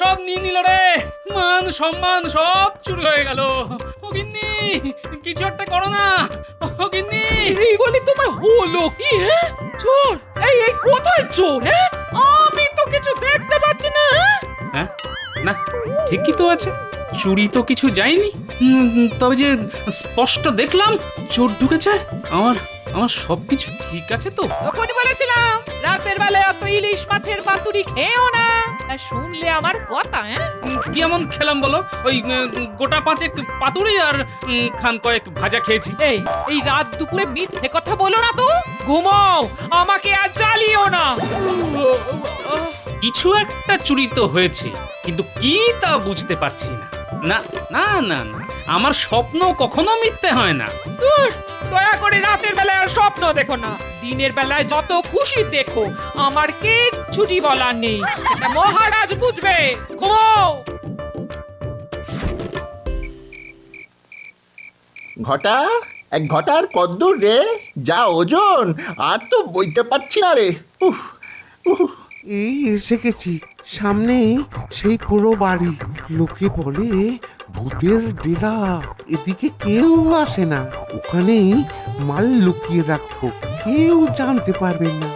সব নিয়ে নিল রে, মান সম্মান সব চুরি হয়ে গেল। ও গিন্নি, কিছু একটা করো না। ও গিন্নি, এই বলি তোমার হলো কি? হ্যাঁ, চোর? এই কোথায় চোর? হ্যাঁ, আমি তো কিছু দেখতে পাচ্ছি না। হ্যাঁ না, ঠিকই তো আছে, চুরি তো কিছু যায়নি। তবে যে স্পষ্ট দেখলাম চোর ঢুকেছে। আমার আমার সবকিছু ঠিক আছে তো? তখনই বলেছিলাম রাতের বেলায় অত ইলিশ মাছের পাতুরি খেও না। তা শুনলে আমার কথা? হ্যাঁ, কি এমন খেলাম বলো? ওই গোটা পাঁচেক পাতুরি আর খান কয়েক ভাজা খেয়েছি। এই রাত দুপুরে মিথ্যে কথা বলো না তো। ঘুমাও, আমাকে আর জ্বালিও না। কিছু একটা চুরি তো হয়েছে, কিন্তু কি তা বুঝতে পারছি না। না না না না, আমার স্বপ্ন কখনো মিথ্যে হয় না। দয়া করে রাতের বেলায় আর স্বপ্ন দেখো না। দিনের বেলায় যত খুশি দেখো, আমার কিচ্ছুটি বলার নেই। এটা মহারাজ বুঝবে। ঘুমাও। ঘটা, এক ঘটার কদ্দূর রে? যা ওজন, আর তো বইতে পারছি না রে। উহ উহ। এই এসে গেছি, সামনেই সেই পুরো বাড়ি। লোকে বলে ভূতের ডেরা, এদিকে কেউ আসে না। ওখানেই মাল লুকিয়ে রাখবো, কেউ জানতে পারবে না।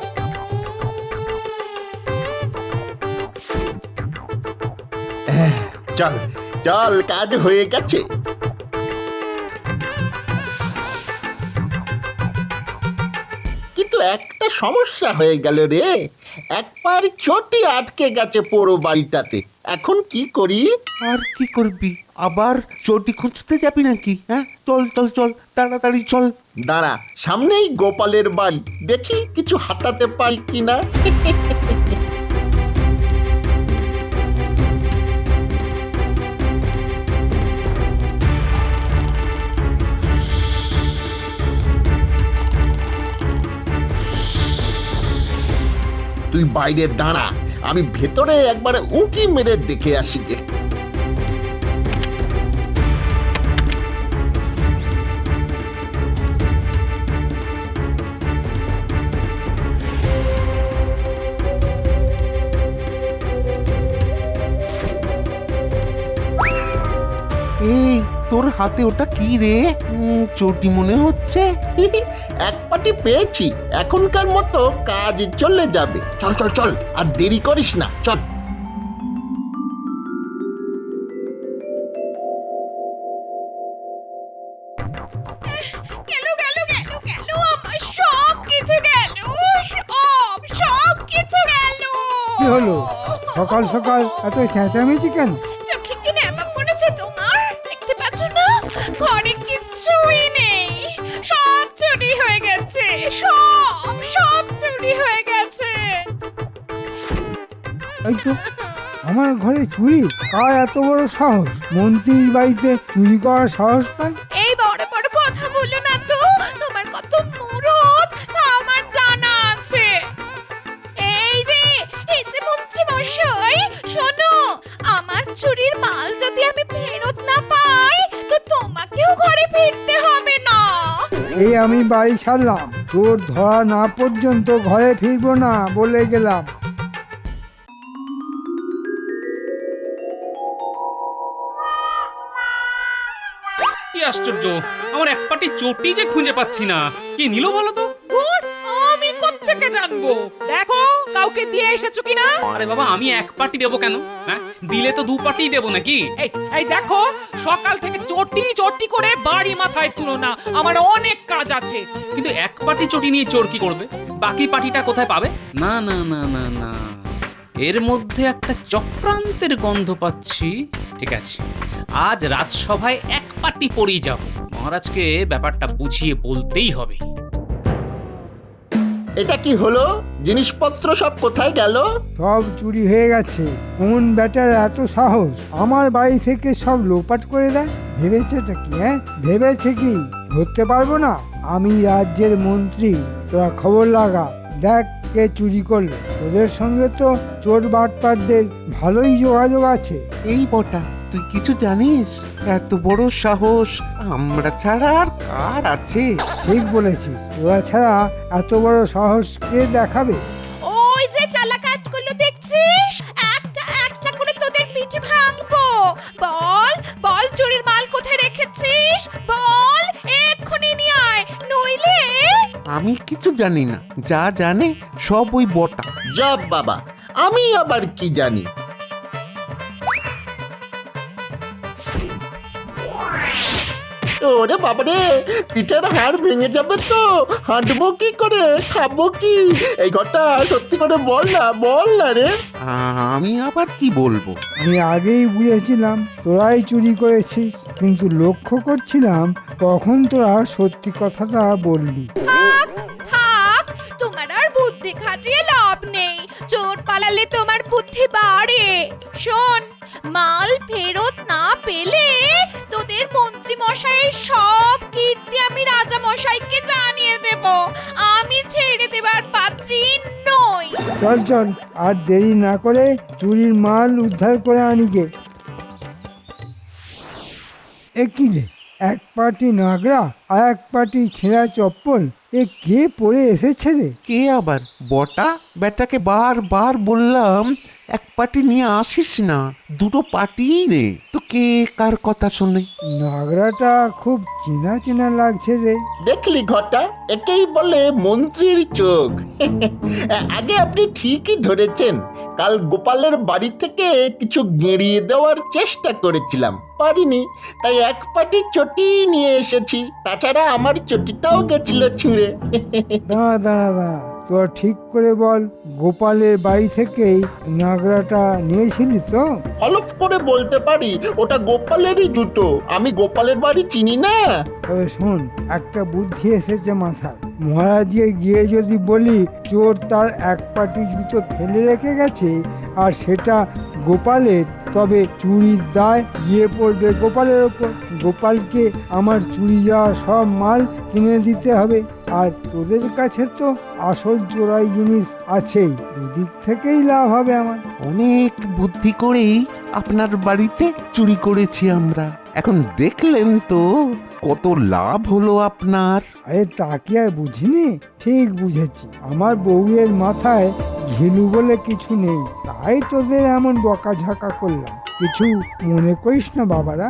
চল চল, কাজ হয়ে গেছে। কিন্তু একটা সমস্যা হয়ে গেল রে, একবার চটি আটকে গেছে পুরো বাড়িটাতে। এখন কি করি? আর কি করবি? আবার চটি খুঁজতে যাবি নাকি? হ্যাঁ, চল চল চল, তাড়াতাড়ি চল। দাঁড়া, সামনেই গোপালের বাড়ি, দেখি কিছু হাতাতে পারি কিনা। তুই বাইরে দাঁড়া, আমি ভেতরে একবারে উঁকি মেরে দেখে আসি গে। এই তোর হাতে ওটা কি রে? চটি মনে হচ্ছে। এক পাটি পেয়েছি, এখনকার মতো কাজ চলে যাবে। চল চল চল, আর দেরি করিস না, চল। গেল গেল গেল গেল, আমার সব কিছু গেল। সব কিছু গেল। কি হলো? সকাল সকাল এত চেঁচামেচি কেন? চোখে কি নেবা পড়েছে তোমার? দেখতে পাচ্ছ না, ঘরে কিচ্ছুই নেই। সব চুরি হয়ে গেছে। সব চুরি হয়ে গেছে। এই তো, আমার ঘরে চুরি? কার এত বড় সাহস? মন্ত্রীর বাড়িতে চুরি করার সাহস পায়? এই বড় বড় কথা বলো না তো। তোমার কত মুরত তা আমার জানা আছে। এই যে মন্ত্রী মশাই, শোনো, আমার চুরির মাল যদি আমি ফেরত না পাই, তো তোমাকেও ঘরে ফিরতে হবে না। এই আমি বাড়ি ছাড়লাম, চোর ধরা না পর্যন্ত ঘরে ফিরবো না বলে গেলাম। কি আশ্চর্য, আমার এক পাটি চটি যে খুঁজে পাচ্ছি না। কি নিল বলো তো? ধুর, আমি কোত্থেকে জানবো? দেখো কাউকে দিয়ে এসেছো কিনা। আরে বাবা, আমি এক পাটি দেবো কেন? হ্যাঁ, দিলে তো দু পাটি দেবো নাকি? এই দেখো, সকাল থেকে চটি চটি করে বাড়ি মাথায় তুলো না, আমার অনেক কাজ আছে। কিন্তু এক পাটি চটি নিয়ে চোর কি করবে? বাকি পাটিটা কোথায় পাবে? না না না না না, এর মধ্যে একটা চক্রান্তের গন্ধ পাচ্ছি। ঠিক আছে, আজ রাজসভায় এক পাটি পড়েই যাব। মহারাজকে ব্যাপারটা বুঝিয়ে বলতেই হবে। এটা কি হলো? জিনিসপত্র সব কোথায় গেল? সব চুরি হয়ে গেছে। কোন ব্যাটার এত সাহস আমার বাড়ি থেকে সব লোপাট করে দেয়? ভেবেছেটা কি? হ্যাঁ, ভেবেছে কি ধরতে পারবো না? আমি রাজ্যের মন্ত্রী, তোরা খবর লাগা, দেখ কে চুরি করলো। তোদের সঙ্গে তো চোর বাটপারদের ভালোই যোগাযোগ আছে। এই বটা, তুই কিছু জানিস? এত বড় সাহস আমরা ছাড়া আর কার আছে? ঠিক বলেছিস, তোরা ছাড়া এত বড় সাহস কে দেখাবে? ওই যে চালা কাঠগুলো দেখছিস, একটা একটা করে তোদের আমি কিছু জানি না, যা জানে সব ওই বটা। জব বাবা, আমি আবার কি জানি? ওরে বাবারে, পিঠের হাড় ভেঙে যাবে তো, হাঁটবো কি করে, খাবো কি? এই ঘরটা সত্যি করে বল না রে। আমি আবার কি বলবো? আমি আগেই বুঝেছিলাম তোরাই চুরি করেছিস, কিন্তু লক্ষ্য করছিলাম কখন তোরা সত্যি কথাটা বলবি। থাক, তোমার আর বুদ্ধি খাটিয়ে লাভ নেই। চোর পালালে তোমার বুদ্ধি বাড়ে। শোন, মাল ফেরত না পেলে তোদের মন্ত্রী মশাইয়ের সব কীর্তি আমি রাজা মশাইকে জানিয়ে দেব। আমি ছেড়ে দেবার পাত্রী নই। চল চল, আর দেরি না করে চুরির মাল উদ্ধার করে আনি গে। একই রে, এক পাটি নাগরা আর এক পাটি ছেঁড়া চপ্পল, এ কে পরে এসেছে রে? কে আবার? বটা? বেটাকে বারবার বললাম এক পাটি নিয়ে আসিস না, দুটো পাটি রে। তো কে কার কথা শোনে? নাগরাটা খুব চেনা চেনা লাগছে রে। দেখলি ঘরটা, একেই বলে মন্ত্রীর চোখ। আগে আপনি ঠিকই ধরেছেন। কাল গোপালের বাড়ি থেকে কিছু গেঁড়িয়ে দেওয়ার চেষ্টা করেছিলাম, পারিনি, তাই এক পাটি চটি নিয়ে এসেছি। তাছাড়া আমার চটিটাও গেছিল ছুঁড়ে। দাঁড়া দাঁড়া দাঁড়া, তোর ঠিক করে বল, গোপালের বাড়ি থেকেই নাগরাটা নিয়েছিলি তো? হলফ করে বলতে পারি ওটা গোপালেরই জুতো। আমি গোপালের বাড়ি চিনি না। তবে শোন, একটা বুদ্ধি এসেছে মাথায়। মহারাজকে গিয়ে যদি বলি চোর তার এক পাটি জুতো ফেলে রেখে গেছে আর সেটা গোপালের, তবে চুরির দায় গিয়ে পড়বে গোপালের ওপর। গোপালকে আমার চুরি যাওয়া সব মাল কিনে দিতে হবে, আর তোদের কাছে তো আসল চোরাই জিনিস আছেই। দুদিক থেকেই লাভ হবে আমার। অনেক বুদ্ধি করেই আপনার বাড়িতে চুরি করেছি আমরা। এখন দেখলেন তো কত লাভ হলো আপনার। আরে তা কি আর বুঝিনি? ঠিক বুঝেছি। আমার বউয়ের মাথায় ঘিলু বলে কিছু নেই, তাই তোদের এমন বকাঝকা করলাম। কিছু মনে করিস না বাবারা।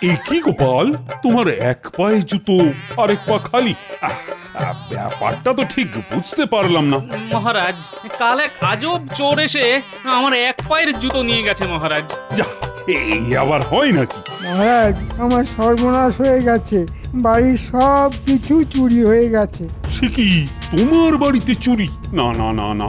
এ কি গোপাল, তোমার এক পায়ে জুতো আর এক পা খালি? ব্যাপারটা তো ঠিক বুঝতে পারলাম না। মহারাজ, কাল এক আজব চোর এসে আমার এক পায়ের জুতো নিয়ে গেছে মহারাজ। যা, এই আবার হয় নাকি? মহারাজ, আমার সর্বনাশ হয়ে গেছে। বাড়ির সব কিছু চুরি হয়ে গেছে। সে কি, তোমার বাড়িতে চুরি? না না না না,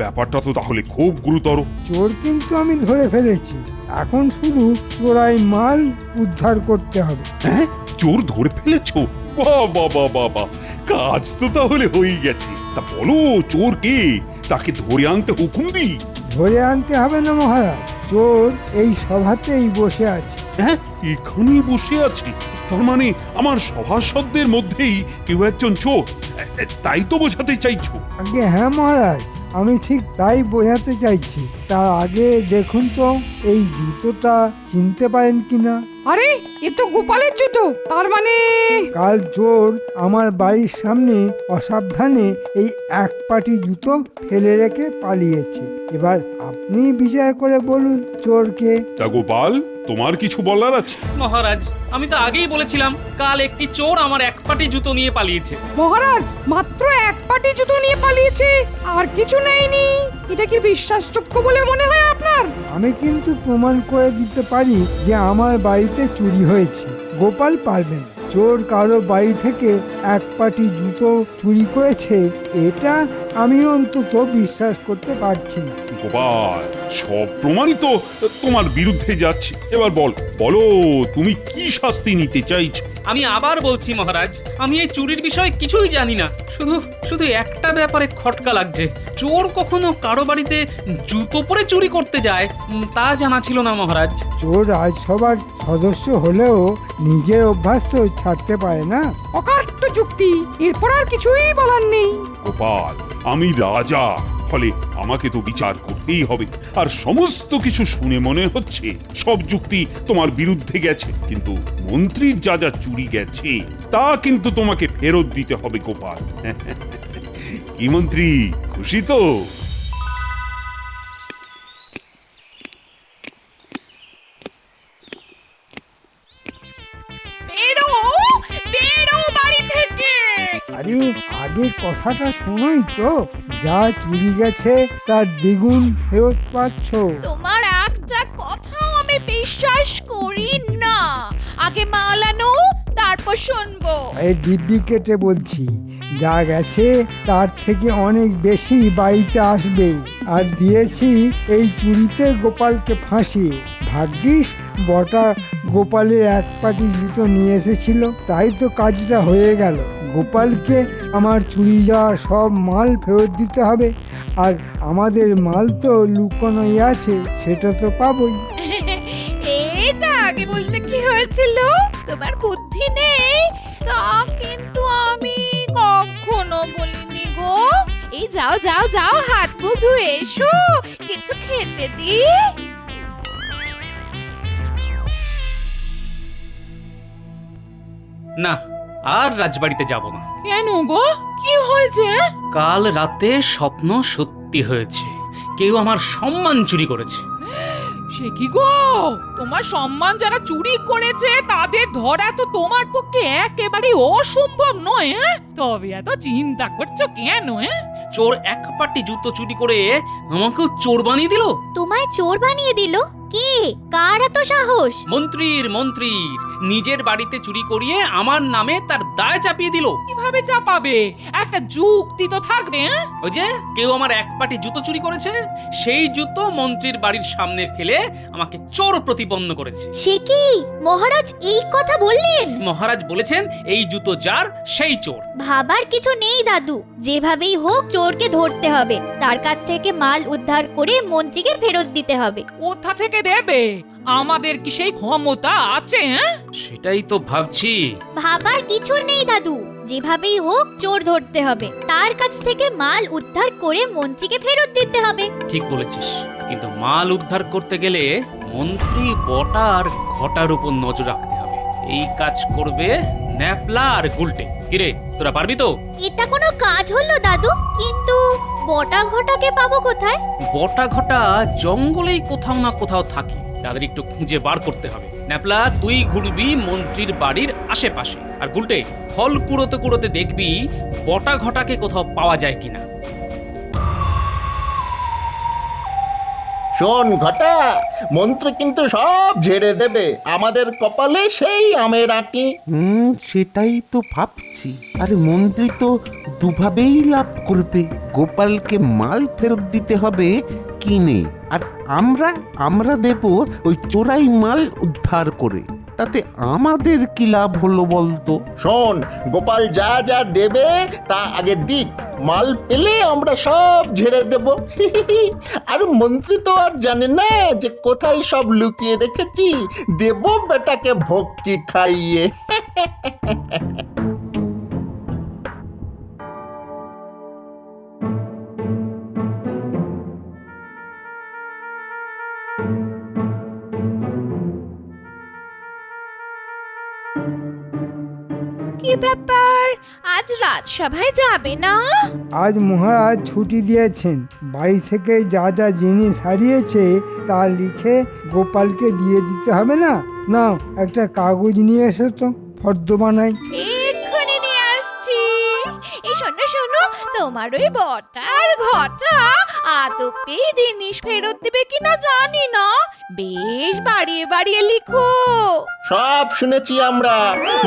ব্যাপারটা তো তাহলে খুব গুরুতর। চোর কিন্তু আমি ধরে ফেলেছি, এখন শুধু চোরাই মাল উদ্ধার করতে হবে। হ্যাঁ, চোর ধরে ফেলেছো? বাহ বাহ বাহ বাহ বাহ, কাজ তো তাহলে হয়ে গেছে। তা বলো, চোর কে? তাকে ধরে আনতে হুকুম দিই। ধরে আনতে হবে না মহারাজ, চোর এই সভাতেই বসে আছে। হ্যাঁ, এখানেই বসে আছে? তার মানে আমার সভাসদদের মধ্যেই কেউ একজন চোর, তাই তো বোঝাতে চাইছো? আগে হ্যাঁ মহারাজ, আমি ঠিক তাই বোঝাতে চাইছি। তার আগে দেখুন তো এই জুতোটা চিনতে পারেন কিনা। আরে, এ তো গোপালের জুতো। তার মানে কাল চোর আমার বাড়ির সামনে অসাবধানে এই এক পাটি জুতো ফেলে রেখে পালিয়েছে। এবার আপনি বিচার করে বলুন চোরকে। তা গোপাল, তোমার কিছু বলার আছে? মহারাজ, আমি তো আগেই বলেছিলাম কাল একটি চোর আমার এক পাটি জুতো নিয়ে পালিয়েছে। মহারাজ মাত্র এক পাটি জুতো নিয়ে পালিয়েছে, আর কিছু নেয়নি। এটা কি বিশ্বাসযোগ্য বলে মনে হয় আপনার? আমি কিন্তু প্রমাণ করে দিতে পারি যে আমার বাড়িতে চুরি হয়েছে। গোপাল পারবেন। চোর কারো বাড়ি থেকে এক পাটি জুতো চুরি করেছে, এটা আমি অন্তত বিশ্বাস করতে পারছি না। গোপাল, সব প্রমাণই তো তোমার বিরুদ্ধে যাচ্ছে। এবার বলো তুমি কি শাস্তি নিতে চাইছো? আমি আবার বলছি মহারাজ, আমি এই চুরির বিষয়ে কিছুই জানি না। শুধু একটা ব্যাপারে খটকা লাগছে। চোর কখনো কারো বাড়িতে জুতো পরে চুরি করতে যায় তা জানা ছিল না মহারাজ। চোর রাজসভার সদস্য হলেও নিজের অভ্যাস তো ছাড়তে পারে না। অকাট্য যুক্তি, এরপর আর কিছুই বলার নেই। গোপাল, আমি রাজা, ফলে আমাকে তো বিচার করতেই হবে। আর সমস্ত কিছু শুনে মনে হচ্ছে সব যুক্তি তোমার বিরুদ্ধে গেছে, কিন্তু মন্ত্রীর যা যা চুরি গেছে তা কিন্তু তোমাকে ফেরত দিতে হবে গোপাল। কি মন্ত্রী, খুশি তো? বেরো বেরো বাড়ি থেকে। আরে আগে কথাটা শোনোই তো, যা চুরি গেছে তার দ্বিগুণ ফেরত পাচ্ছ। তোমার একটা কথাও আমি বিশ্বাস করি না। আগে মাল আনো, তারপর শুনবো। এই দিব্যি কেটে বলছি, যা গেছে তার থেকে অনেক বেশি বাড়িতে আসবে। আর দিয়েছি এই চুরিতে গোপালকে ফাঁসিয়ে। ভাগ্যিস বটা গোপালের এক পাটি জুতো নিয়ে এসেছিল, তাই তো কাজটা হয়ে গেল। গোপালকে আমার চুরি যাওয়া সব মাল ফেরত দিতে হবে, আর আমাদের মাল তো লুকোনোই আছে, সেটা তো পাবোই। এটা আগে বলতে কি হয়েছিল? তোমার বুদ্ধি নেই তা কিন্তু আমি কখনো বলিনি গো। এই যাও যাও যাও, হাত মুখ ধুয়ে এসো, কিছু খেতে দি। না, আর রাজবাড়িতে যাব না। কেন গো, কি হয়েছে? কাল রাতে স্বপ্ন সত্যি হয়েছে, কেউ আমার সম্মান চুরি করেছে। সে কি গো, তোমার সম্মান যারা চুরি করেছে তাদের ধরা তো তোমার পক্ষে একেবারে অসম্ভব নয়। তবে এত চিন্তা করছো কেন? চোর এক পাটি জুতো চুরি করে আমাকেও চোর বানিয়ে দিল। তোমায় চোর বানিয়ে দিল? কে? কার এত সাহস? মন্ত্রীর নিজের বাড়িতে চুরি করিয়ে আমার নামে তার দায় চাপিয়ে দিল। কিভাবে চাপাবে? একটা যুক্তি তো থাকবে। ওই যে কেউ আমার এক পাটি জুতো চুরি করেছে, সেই জুতো মন্ত্রীর বাড়ির সামনে ফেলে আমাকে চোর প্রতিপন্ন করেছে। সে কি মহারাজ এই কথা বললেন? মহারাজ বলেছেন এই জুতো যার সেই চোর। ভাবার কিছু নেই দাদু, যেভাবেই হোক চোরকে ধরতে হবে, তার কাছ থেকে মাল উদ্ধার করে মন্ত্রীকে ফেরত দিতে হবে। কোথা থেকে দেবে? আমাদের কি সেই ক্ষমতা আছে? সেটাই তো ভাবছি। ভাবার কিছু নেই দাদু, যেভাবেই হোক চোর ধরতে হবে, তার কাছ থেকে মাল উদ্ধার করে মন্ত্রীকে ফেরত দিতে হবে। ঠিক বলেছিস, কিন্তু মাল উদ্ধার করতে গেলে মন্ত্রী বটা আর ঘটার উপর নজর রাখতে হবে। এই কাজ করবে ন্যাপলা আর গুলটে। কিরে, তোরা পারবি তো? এটা কোনো কাজ হলো দাদু? কিন্তু বটা ঘটাকে পাবো কোথায়? বটা ঘটা জঙ্গলেই কোথাও না কোথাও থাকে, তাদের একটু খুঁজে বার করতে হবে। ন্যাপলা, তুই ঘুরবি মন্ত্রীর বাড়ির আশেপাশে, আর গুলটে ফল কুড়োতে কুড়োতে দেখবি বটা ঘটাকে কোথাও পাওয়া যায় কিনা। শোন ঘটা, মন্ত্রী কিন্তু সব ঝেড়ে দেবে, আমাদের কপালে সেই আমের আঁটি। সেটাই তো ভাবছি। আরে মন্ত্রী তো দুভাবেই লাভ করবে, গোপালকে মাল ফেরত দিতে হবে কিনে, আর আমরা দেব ওই চোরাই মাল উদ্ধার করে। তাতে আমাদের কি লাভ হলো বলতো? শোন, গোপাল যা যা দেবে তা আগে দিক, মাল পেলে আমরা সব ঝেড়ে দেব। আর মন্ত্রী তো আর জানে না যে কোথায় সব লুকিয়ে রেখেছি, দেব বেটাকে ভক্তি খাইয়ে। কি ব্যাপার, আজ রাজসভায় যাবে না? আজ মহারাজ ছুটি দিয়েছেন, বাড়ি থেকে যা যা জিনিস হারিয়েছে তা লিখে গোপালকে দিয়ে দিতে হবে না? নাও একটা কাগজ নিয়ে এসো তো, ফর্দ বানাই। এক্ষুনি নিয়ে আসছি। এই শোনো শোনো, তোমার ওই বটার ঘটা আদপে জিনিস ফেরত দেবে কিনা জানি না, বেশ বাড়িয়ে বাড়িয়ে লিখো। সব শুনেছি আমরা,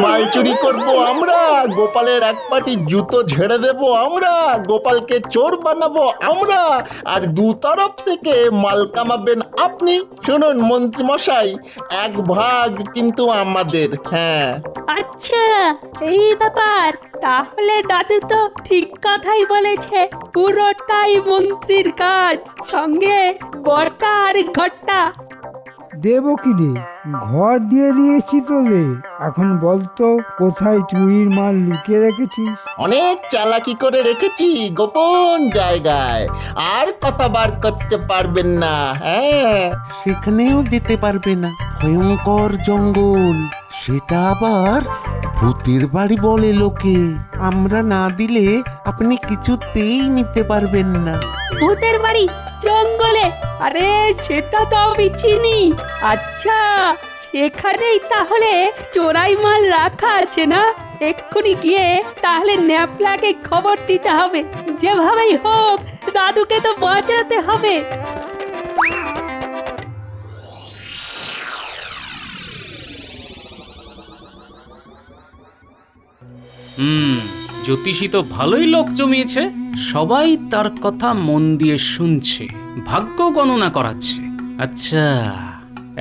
মাল চুরি করব আমরা, গোপালের এক পাটি জুতো ঝেড়ে দেব আমরা, গোপালকে চোর বানাবো আমরা, আর দু তরফ থেকে মাল কামাবেন আপনি। শুনুন মন্ত্রী মশাই, এক ভাগ কিন্তু আমাদের। হ্যাঁ, আচ্ছা এই ব্যাপার, তাহলে দাদু তো ঠিক কথাই বলেছে, পুরোটাই মন্ত্রীর কাজ, সঙ্গে বটা আর ঘটা। দেব কি রে? ঘর দিয়ে দিয়েছি তোদের, এখন বলতো কোথায় চুরির মাল লুকিয়ে রেখেছিস? অনেক চালাকি করে রেখেছি গোপন জায়গায়, আর কথা বার করতে পারবেন না। হ্যাঁ, সেখানেও যেতে পারবে না, ভয়ঙ্কর জঙ্গল। সেটা আবার ভূতের বাড়ি বলে লোকে। আমরা না দিলে আপনি কিছুতেই নিতে পারবেন না। ভূতের বাড়ি জঙ্গলে? আরে সেটা তো আমি চিনি। আচ্ছা, সেখানেই তাহলে চোরাই মাল রাখা আছে না? এক্ষুনি গিয়ে তাহলে ন্যাপলাকে খবর দিতে হবে। যেভাবেই হোক দাদুকে তো বাঁচাতে হবে। জ্যোতিষী তো ভালোই লোক জমিয়েছে, সবাই তার কথা মন দিয়ে শুনছে, ভাগ্য গণনা করাচ্ছে। আচ্ছা,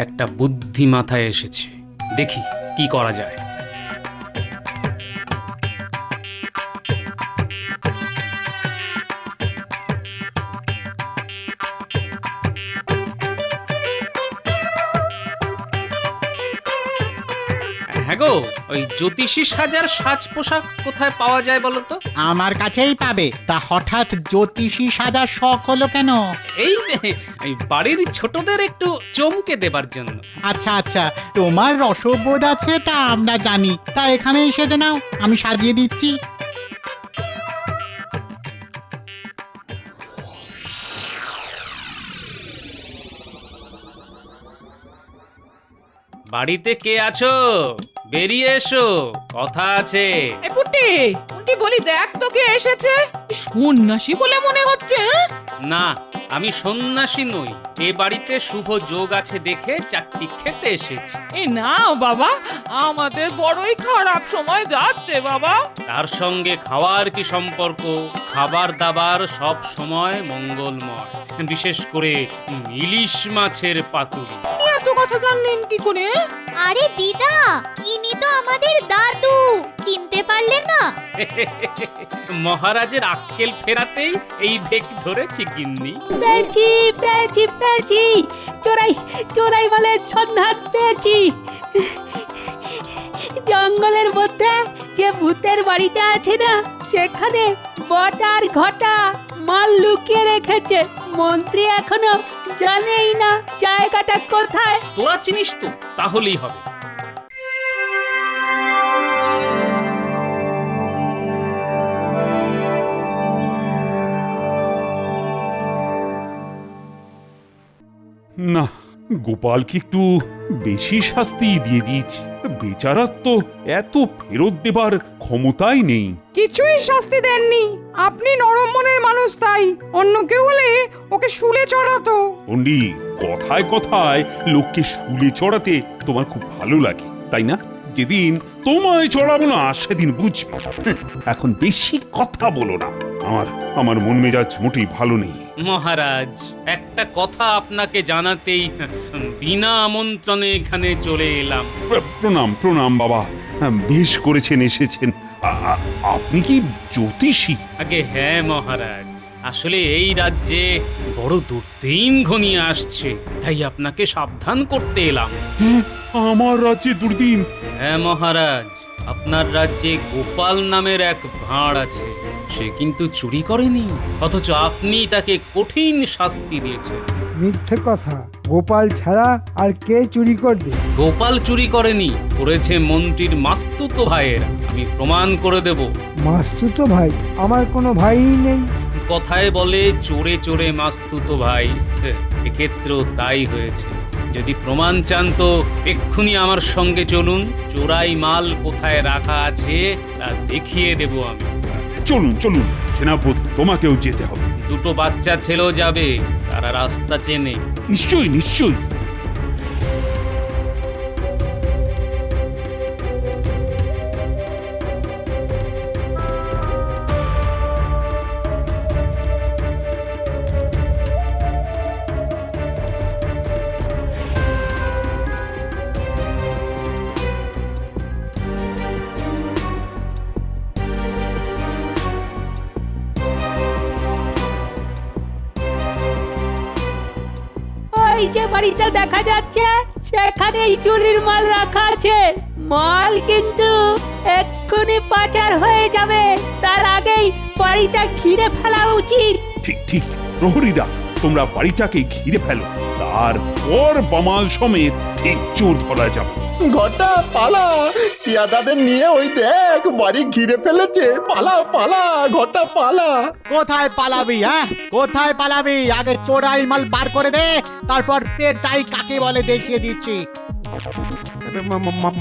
একটা বুদ্ধি মাথায় এসেছে, দেখি কি করা যায়। হ্যাঁ গো, ওই জ্যোতিষী সাজার সাজ পোশাক কোথায় পাওয়া যায় বলো তো? আমার কাছেই পাবে। তা হঠাৎ জ্যোতিষী সাজার শখ হলো কেন? এই বাড়ির ছোটদের একটু চমকে দেবার জন্য। আচ্ছা আচ্ছা, তোমার রসবোধ আছে তা আমরা জানি। তা এখানেই সেজে নাও, আমি সাজিয়ে দিচ্ছি। বাড়িতে কে আছো? বেরিয়ে এসো, কথা আছে। এই পুটি পুটি বলি, দেখ তো কে এসেছে। এই সন্ন্যাসী বলে মনে হচ্ছে। হ্যাঁ? না, আমি সন্ন্যাসী নই, এ বাড়িতে শুভ যোগ আছে দেখে চারটি খেতে এসেছি। এই না বাবা, আমাদের বড়ই খারাপ সময় যাচ্ছে বাবা। তার সঙ্গে খাওয়ার কি সম্পর্ক? খাবার দাবার সব সময় মঙ্গলময়, বিশেষ করে ইলিশ মাছের পাতুরি। আপনি এত কথা জানলেন কি করে? আরে দিদা, ইনি তো আমাদের দাদু, চিনতে পারলেন না? মহারাজের আক্কেল ফেরাতেই এই ভেক ধরেছি গিন্নি। পেয়েছি পেয়েছি পেয়েছি, চোরাই চোরাই মালের সন্ধান পেয়েছি। জঙ্গলের মধ্যে যে ভূতের বাড়িটা আছে না, সেখানে বটার ঘটা মাল লুকিয়ে রেখেছে। মন্ত্রী এখনো জানেই না জায়গাটা কোথায়। তোরা চিনিস তো, তাহলেই হবে। না, গোপালকে একটু বেশি শাস্তি দিয়ে দিয়েছি। বেচারার তো এত ফেরত দেবার ক্ষমতাই নেই। কিছুই শাস্তি দেননি, আপনি নরম মনের মানুষ তাই। অন্য কেউ হলে ওকে শুলে চড়াতো। পণ্ডিত, কথায় কথায় লোককে শুলে চড়াতে তোমার খুব ভালো লাগে, তাই না? যেদিন তোমায় চড়াবো না সেদিন বুঝবে। এখন বেশি কথা বলো না, আমার মন মেজাজ মোটেই ভালো নেই। মহারাজ, একটা কথা আপনাকে জানাতেই বিনা আমন্ত্রণে এখানে চলে এলাম। প্রণাম প্রণাম বাবা, বেশ করেছেন এসেছেন। আপনি কি জ্যোতিষী? আগে হ্যাঁ মহারাজ, আসলে এই রাজ্যে বড় দুর্দিন ঘনিয়ে আসছে, তাই আপনাকে সাবধান করতে এলাম। আমার রাজ্যে দুর্দিন? হ্যাঁ মহারাজ, আপনার রাজ্যে গোপাল নামের এক ভাঁড় আছে। সে কিন্তু চুরি করেনি, অথচ আপনি তাকে কঠিন শাস্তি দিয়েছেন। মিথ্যে কথা, গোপাল ছাড়া আর কে চুরি করবে? গোপাল চুরি করেনি, করেছে মন্ত্রীর মাস্তুতো ভাইয়ের। আমি প্রমাণ করে দেব। মাস্তুতো ভাই? আমার কোনো ভাইই নেই। কথায় বলে চোরে চোরে মাস্তুতো ভাই, এক্ষেত্রেও তাই হয়েছে। যদি প্রমাণ চান তো এক্ষুনি আমার সঙ্গে চলুন, চোরাই মাল কোথায় রাখা আছে তা দেখিয়ে দেব আমি। চলুন চলুন সেনাপতি, তোমাকেও যেতে হবে। দুটো বাচ্চা ছেলেও যাবে, তারা রাস্তা চেনে। নিশ্চয়ই নিশ্চয়ই। ওই যে বাড়িটা দেখা যাচ্ছে সেখানেই চুরির মাল রাখা আছে। মাল কিন্তু এক্ষুনি পাচার হয়ে যাবে, তার আগেই বাড়িটা ঘিরে ফেলা উচিত। ঠিক ঠিক, প্রহরীরা তোমরা বাড়িটাকে ঘিরে ফেলো, তারপর বামাল সমেত ঠিক চোর ধরা যাবে। ঘটা পালা, পিয়াদাদের নিয়ে ওই দেখ বাড়ি ঘিরে ফেলেছে। পালা পালা ঘটা পালা। কোথায় পালাবি? হ্যাঁ, কোথায় পালাবি? আগে চোরাই মাল বার করে দে, তারপর পেটাই কাকে বলে দেখিয়ে দিচ্ছি।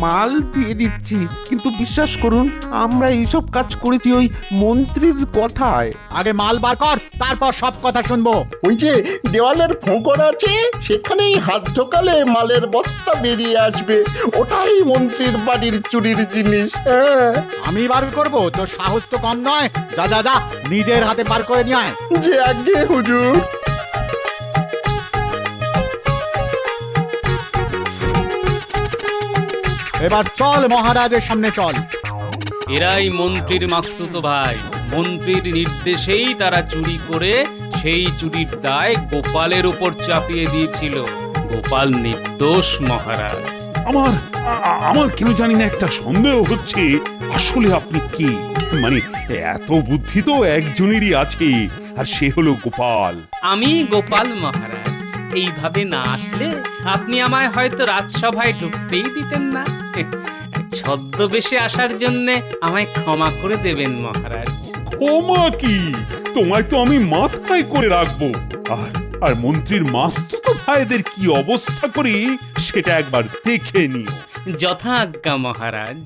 মাল দিয়ে দিচ্ছি, কিন্তু বিশ্বাস করুন আমরা এইসব কাজ করেছি ওই মন্ত্রীর কথায়। আগে মাল বার কর, তারপর সব কথা শুনবো। ওই যে দেওয়ালের ফোঁকর আছে, সেখানেই হাত ঢোকালে মালের বস্তা বেরিয়ে আসবে। ওটাই মন্ত্রীর বাড়ির চুরির জিনিস। হ্যাঁ, আমি বার করব? তোর সাহস তো কম নয়। যা যা যা, নিজের হাতে বার করে নিয়ে আয়। যে আগে হুজুর। এবার চল মহারাজের সামনে চল। এরাই মন্ত্রীর মাস্তুতো ভাই। মন্ত্রীর নির্দেশেই তারা চুরি করে সেই চুরির দায় গোপালের উপর চাপিয়ে দিয়েছিল। গোপাল নির্দোষ মহারাজ। আমার কেন জানি না একটা সন্দেহ হচ্ছে, আসলে আপনি কি? মানে এত বুদ্ধি তো একজনেরই আছে, আর সে হলো গোপাল। আমি গোপাল মহারাজ। এইভাবে না আসলে আপনি আমায় হয়তো রাজসভায় ঢুকতেই দিতেন না। ছদ্মবেশে আসার জন্য আমায় ক্ষমা করে দেবেন মহারাজ। ক্ষমা কি? তোমায় তো আমি মাথায় করে রাখবো। আর মন্ত্রীর মাস্তুতো ভাইদের কি অবস্থা করি সেটা একবার দেখে নিও। যথা আজ্ঞা মহারাজ।